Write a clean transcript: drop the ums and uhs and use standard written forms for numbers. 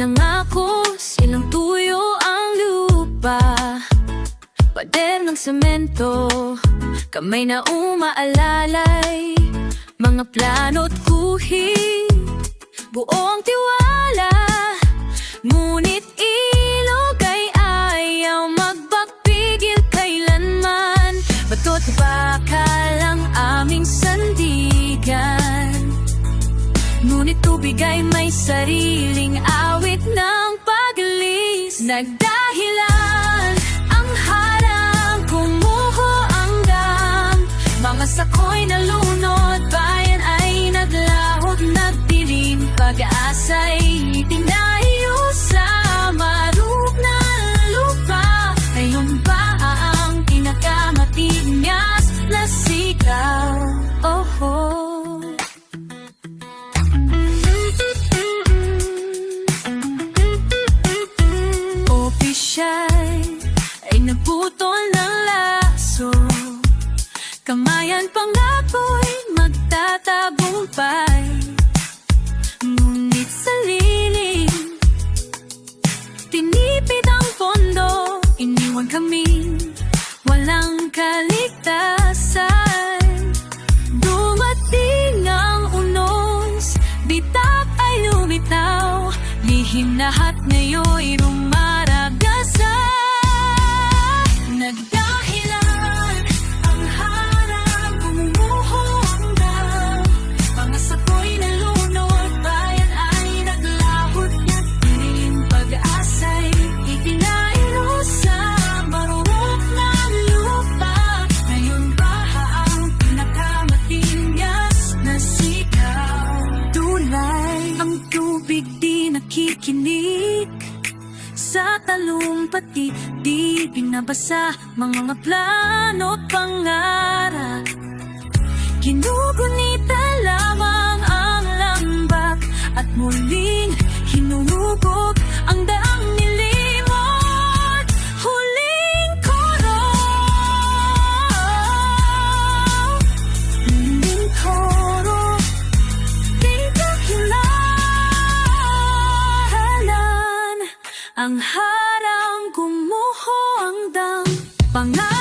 Nangako silang tuyo ang lupa, pader ng semento, kamay na umaalalay, mga plano't guhit, buong tiwala. Ngunit ilog ay ayaw magbakpigil kailanman. Bato't bakal ang aming sandigan, ngunit tubig ay may sariling awit ng pag-alis. Nagdahilan ang harang, kumuho ang dam, mga sako'y nalunod, bayan ay naglahok, nagdilim, pag-aasa'y itinayo sa marupok na lupa. Ngayon ba ang pinakamatigas na sigaw? Oh, oh. Opisyal ay nagputol ng laso, kamayan pangapo'y magtatagumpay. Ngunit sa lilim, tinipid ang pondo, iniwan kaming walang kaligtasan. Dumating ang unos, bitap ay lumitaw, lihim lahat ngayon'y rumaragasan. Nagdahilan ang harang, bumuho ang dam, mga sako'y nalunod, bayan ay naglahot, nagdilim, pag-asa'y itinayo sa marupok na lupa. Ngayon ba ang pinakamatigas na sigaw? Tulay ang tubig di nakikinig, sa talumpati di binabasa, mga plano pangarap. Ginugunita lamang ang lambak, at muling hinulugog ang daang nilimot. Huling koro, huling koro, di dahilan ang harang, gumuho ang dam, pangarap.